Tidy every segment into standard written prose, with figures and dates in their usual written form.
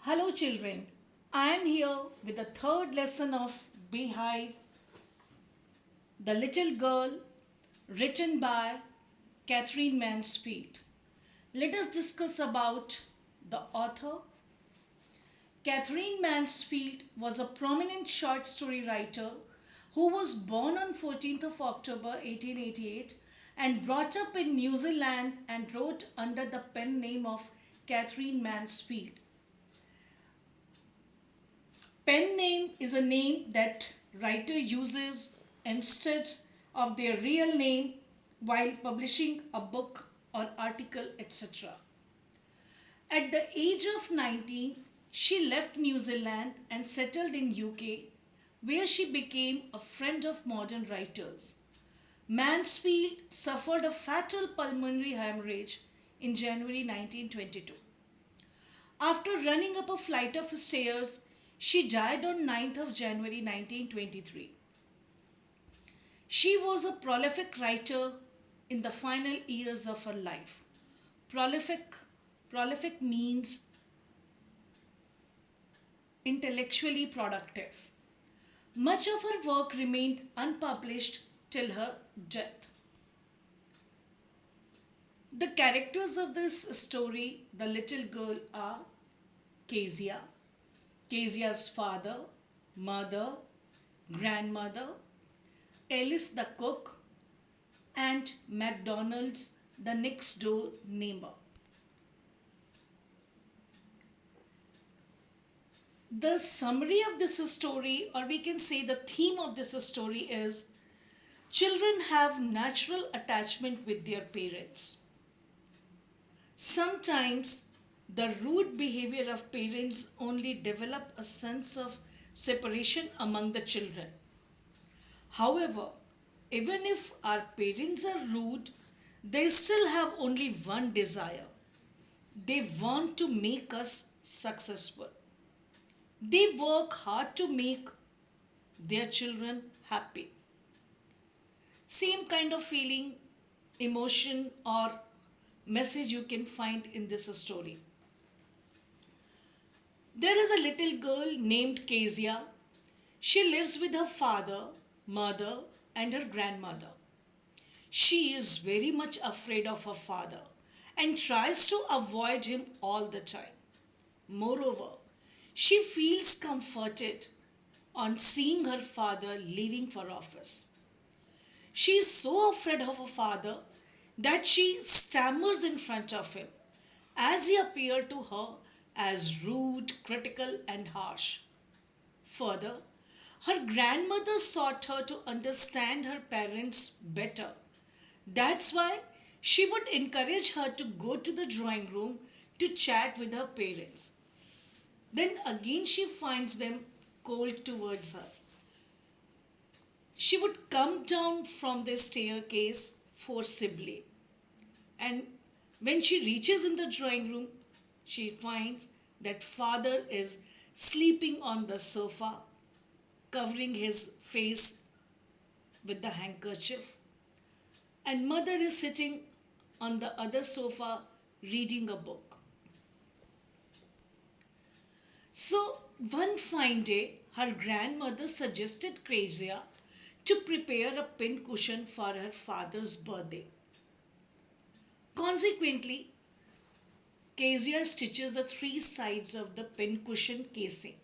Hello, children. I am here with the third lesson of Beehive, The Little Girl, written by Catherine Mansfield. Let us discuss about the author. Catherine Mansfield was a prominent short story writer who was born on 14th of October 1888 and brought up in New Zealand and wrote under the pen name of Catherine Mansfield. Pen name is a name that writer uses instead of their real name while publishing a book or article, etc. At the age of 19, she left New Zealand and settled in UK, where she became a friend of modern writers. Mansfield suffered a fatal pulmonary hemorrhage in January 1922. After running up a flight of stairs, she died on 9th of January 1923. She was a prolific writer in the final years of her life. Prolific means intellectually productive. Much of her work remained unpublished till her death. The characters of this story, the little girl, are Kezia, Kezia's father, mother, grandmother, Alice the cook, and McDonald's the next door neighbor. The summary of this story, or we can say the theme of this story, is children have natural attachment with their parents. Sometimes the rude behavior of parents only develop a sense of separation among the children. However, even if our parents are rude, they still have only one desire. They want to make us successful. They work hard to make their children happy. Same kind of feeling, emotion, or message you can find in this story. There is a little girl named Kezia. She lives with her father, mother, and her grandmother. She is very much afraid of her father and tries to avoid him all the time. Moreover, she feels comforted on seeing her father leaving for office. She is so afraid of her father that she stammers in front of him as he appeared to her as rude, critical, and harsh. Further, her grandmother sought her to understand her parents better. That's why she would encourage her to go to the drawing room to chat with her parents. Then again she finds them cold towards her. She would come down from the staircase forcibly, and when she reaches in the drawing room, she finds that father is sleeping on the sofa, covering his face with the handkerchief, and mother is sitting on the other sofa reading a book. So one fine day, her grandmother suggested Kezia to prepare a pincushion for her father's birthday. Consequently, Kezia stitches the three sides of the pincushion casing.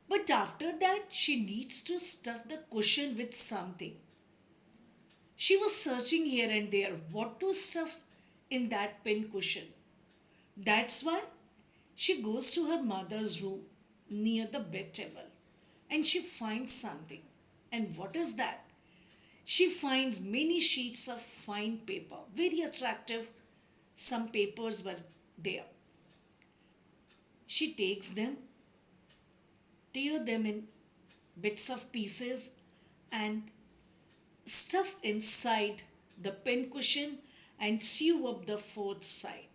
But after that, she needs to stuff the cushion with something. She was searching here and there what to stuff in that pincushion. That's why she goes to her mother's room near the bed table and she finds something. And what is that? She finds many sheets of fine paper, very attractive. Some papers were there. She takes them, tear them in bits of pieces, and stuff inside the pincushion and sew up the fourth side.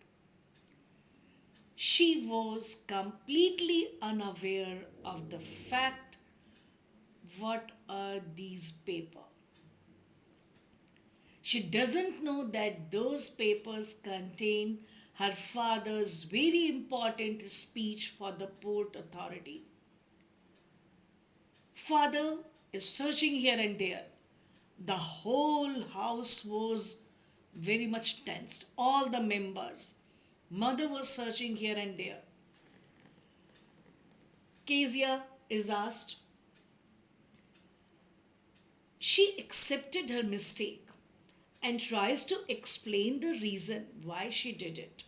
She was completely unaware of the fact what are these papers. She doesn't know that those papers contain her father's very important speech for the port authority. Father is searching here and there. The whole house was very much tensed. All the members. Mother was searching here and there. Kezia is asked. She accepted her mistake and tries to explain the reason why she did it.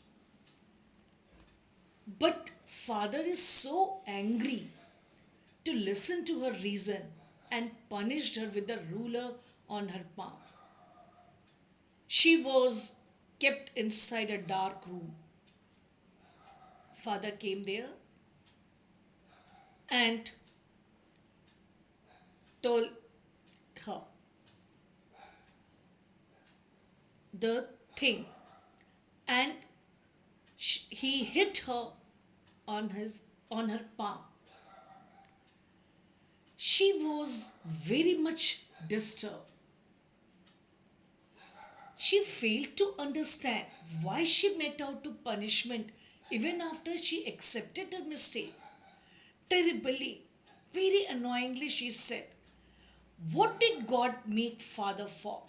But father is so angry to listen to her reason and punished her with a ruler on her palm. She was kept inside a dark room. Father came there and told her the thing, and he hit her on her palm. She was very much disturbed. She failed to understand why she met out to punishment even after she accepted her mistake. Terribly, very annoyingly, she said, "What did God make father for?"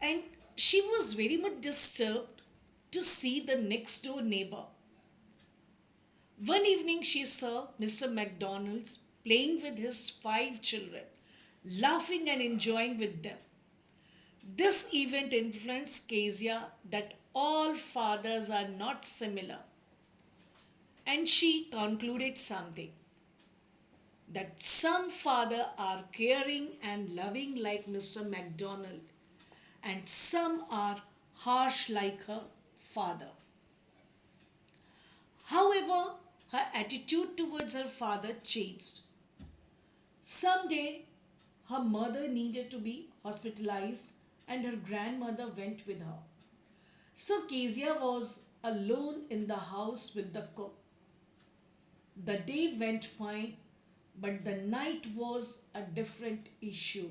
And she was very much disturbed to see the next door neighbor. One evening, she saw Mr. McDonald's playing with his 5 children, laughing and enjoying with them. This event influenced Kezia that all fathers are not similar, and she concluded something, that some fathers are caring and loving like Mr. McDonald, and some are harsh like her father. However, her attitude towards her father changed. Someday, her mother needed to be hospitalized and her grandmother went with her. So Kezia was alone in the house with the cook. The day went fine, but the night was a different issue.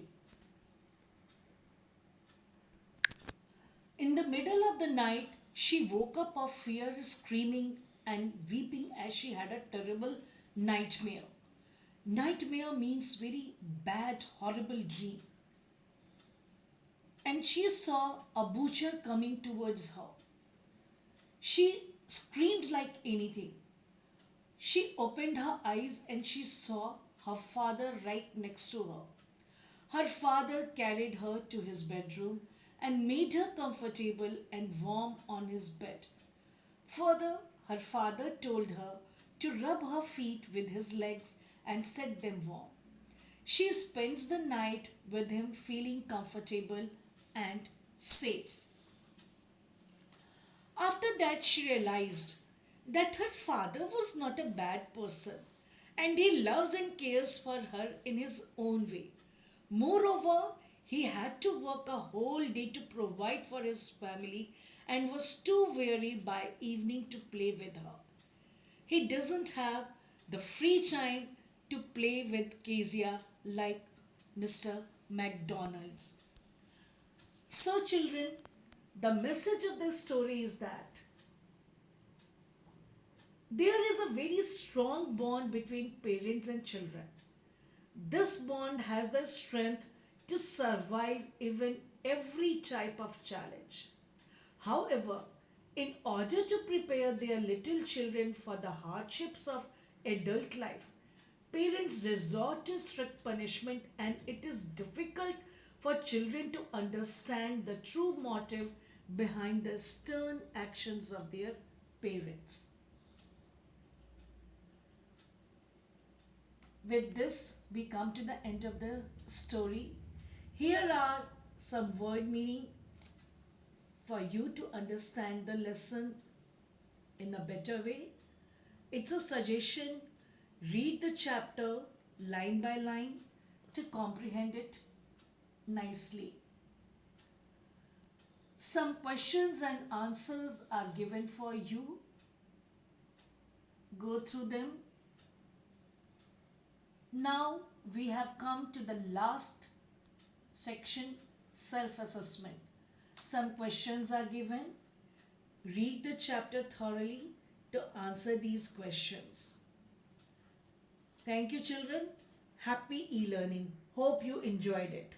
In the middle of the night, she woke up of fear, screaming and weeping as she had a terrible nightmare. Nightmare means very bad, horrible dream. And she saw a butcher coming towards her. She screamed like anything. She opened her eyes and she saw her father right next to her. Her father carried her to his bedroom and made her comfortable and warm on his bed. Further, her father told her to rub her feet with his legs and set them warm. She spends the night with him feeling comfortable and safe. After that, she realized that her father was not a bad person and he loves and cares for her in his own way. Moreover, he had to work a whole day to provide for his family and was too weary by evening to play with her. He doesn't have the free time to play with Kezia like Mr. McDonald's. So, children, the message of this story is that there is a very strong bond between parents and children. This bond has the strength to survive even every type of challenge. However, in order to prepare their little children for the hardships of adult life, parents resort to strict punishment, and it is difficult for children to understand the true motive behind the stern actions of their parents. With this, we come to the end of the story. Here are some word meaning for you to understand the lesson in a better way. It's a suggestion. Read the chapter line by line to comprehend it nicely. Some questions and answers are given for you. Go through them. Now we have come to the last section, self-assessment. some questions are given. Read the chapter thoroughly to answer these questions. Thank you, children. Happy e-learning. Hope you enjoyed it.